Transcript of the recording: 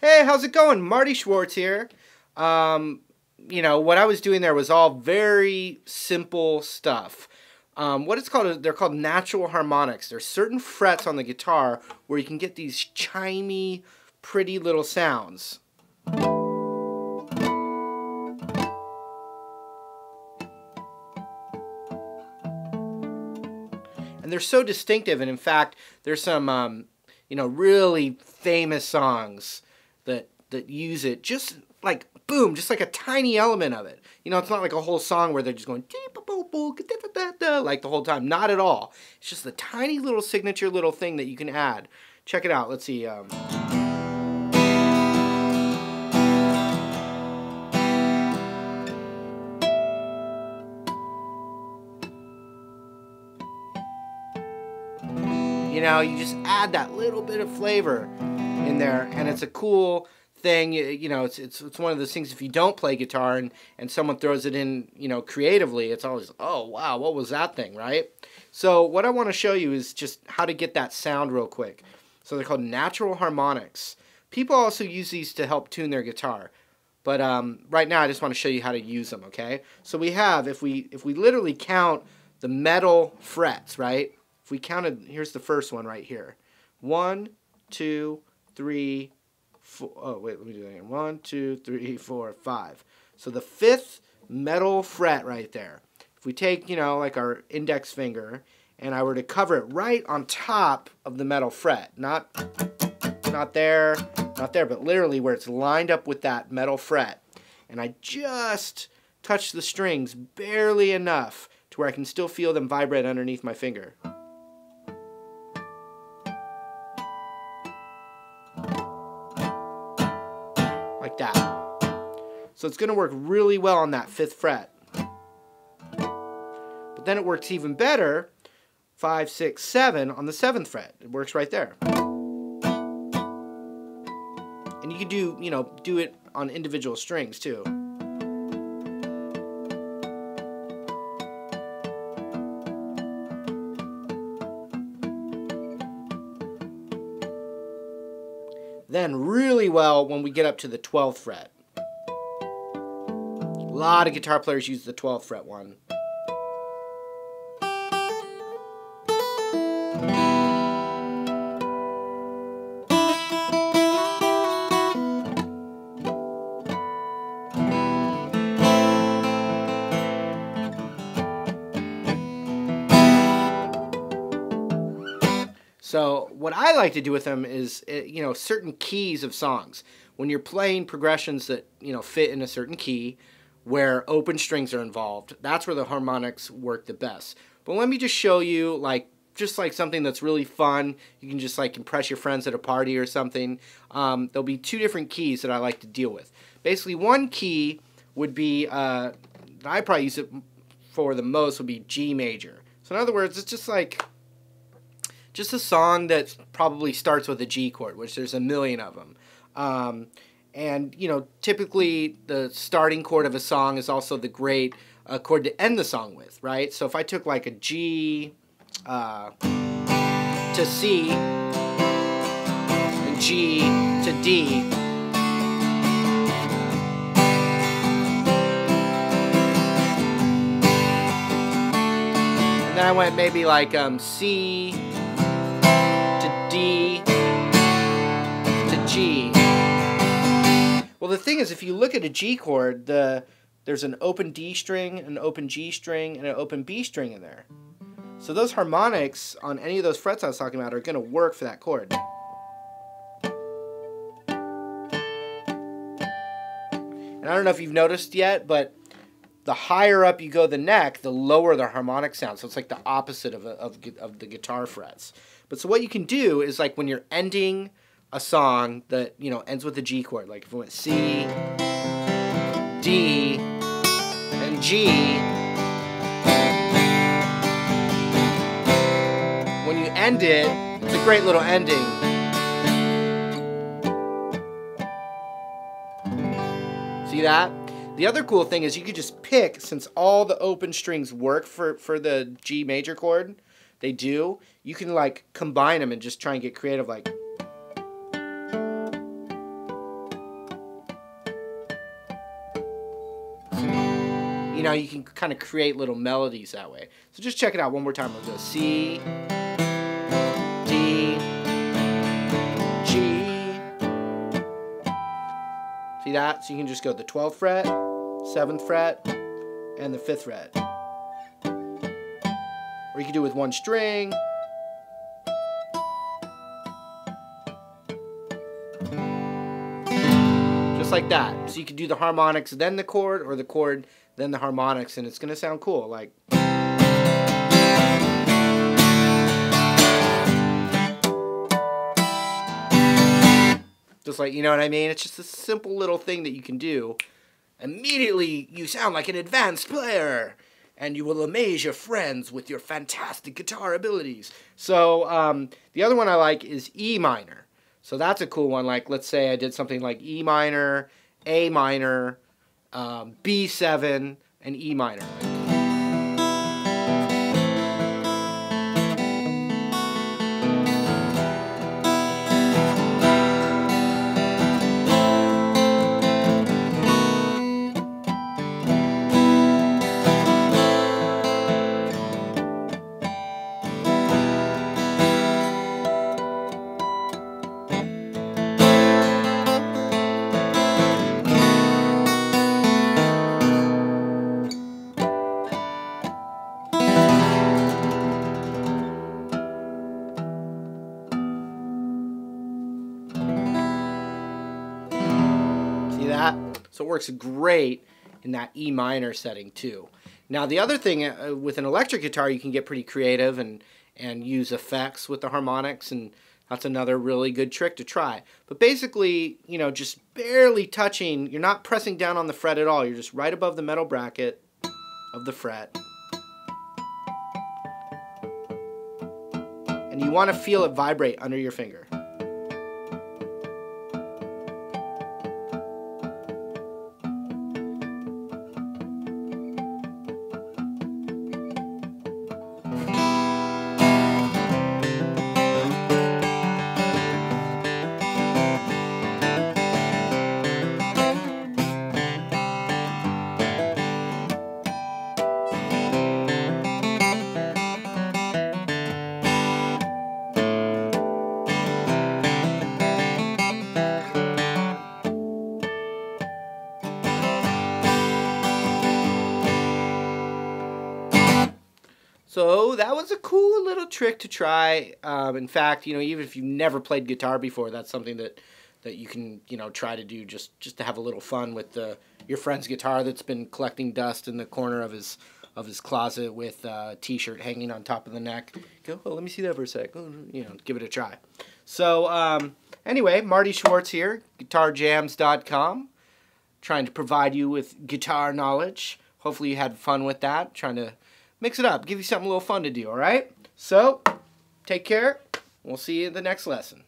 Hey, how's it going? Marty Schwartz here. What I was doing there was all very simple stuff. What it's called, they're called natural harmonics. There's certain frets on the guitar where you can get these chimey, pretty little sounds. And they're so distinctive, and in fact, there's some, really famous songs that use it, just like boom, just like a tiny element of it. It's not like a whole song where they're just going like the whole time. Not at all. It's just a tiny little signature little thing that you can add. Check it out. Let's see. You just add that little bit of flavor in there, and it's a cool thing. It's one of those things, if you don't play guitar and someone throws it in, creatively, it's always, oh wow, what was that thing, right? So what I want to show you is just how to get that sound real quick. So they're called natural harmonics. People also use these to help tune their guitar, but right now I just want to show you how to use them. Okay, so we have, if we literally count the metal frets, right? If we counted, here's the first one right here. 1, 2, 3, 4. Oh, wait, let me do that again. 1, 2, 3, 4, 5. So the fifth metal fret right there. If we take, like our index finger, and I were to cover it right on top of the metal fret, not there, but literally where it's lined up with that metal fret, and I just touch the strings barely enough to where I can still feel them vibrate underneath my finger. Like that. So it's going to work really well on that fifth fret. But then it works even better, 5, 6, 7 on the seventh fret. It works right there. And you can do it on individual strings too. Then really well when we get up to the 12th fret. A lot of guitar players use the 12th fret one. So what I like to do with them is, certain keys of songs. When you're playing progressions that, fit in a certain key where open strings are involved, that's where the harmonics work the best. But let me just show you, just something that's really fun. You can just, impress your friends at a party or something. There'll be two different keys that I like to deal with. Basically, one key would be, that I probably use it for the most, would be G major. So in other words, it's just a song that probably starts with a G chord, which there's a million of them. And typically the starting chord of a song is also the great chord to end the song with, right? So if I took a G to C and G to D, and then I went maybe C to D to G. Well, the thing is, if you look at a G chord, there's an open D string, an open G string, and an open B string in there. So those harmonics on any of those frets I was talking about are going to work for that chord. And I don't know if you've noticed yet, but the higher up you go the neck, the lower the harmonic sound. So it's like the opposite of the guitar frets. But so what you can do is, when you're ending a song that ends with a G chord, like if we went C, D, and G, when you end it, it's a great little ending. See that? The other cool thing is you could just pick, since all the open strings work for the G major chord, they do, you can combine them and just try and get creative, you know, you can kind of create little melodies that way. So just check it out one more time. We'll go C, D, G. See that? So you can just go the 12th fret, 7th fret, and the 5th fret. Or you can do it with one string. Just like that. So you can do the harmonics, then the chord, or the chord, then the harmonics, and it's going to sound cool. Like, just like, you know what I mean? It's just a simple little thing that you can do. Immediately, you sound like an advanced player, and you will amaze your friends with your fantastic guitar abilities. So, the other one I like is E minor. So that's a cool one. Like, let's say I did something like E minor, A minor, B7, and E minor. See that? So it works great in that E minor setting too. Now the other thing with an electric guitar, you can get pretty creative and use effects with the harmonics, and that's another really good trick to try. But basically, you know, just barely touching, you're not pressing down on the fret at all. You're just right above the metal bracket of the fret. And you want to feel it vibrate under your finger. So that was a cool little trick to try. In fact, you know, even if you've never played guitar before, that's something that you can, you know, try to do just to have a little fun with your friend's guitar that's been collecting dust in the corner of his closet with a t-shirt hanging on top of the neck. Go, oh, let me see that for a sec. Oh, you know, give it a try. So anyway, Marty Schwartz here, guitarjams.com, trying to provide you with guitar knowledge. Hopefully you had fun with that, trying to mix it up, give you something a little fun to do, all right? So, take care. We'll see you in the next lesson.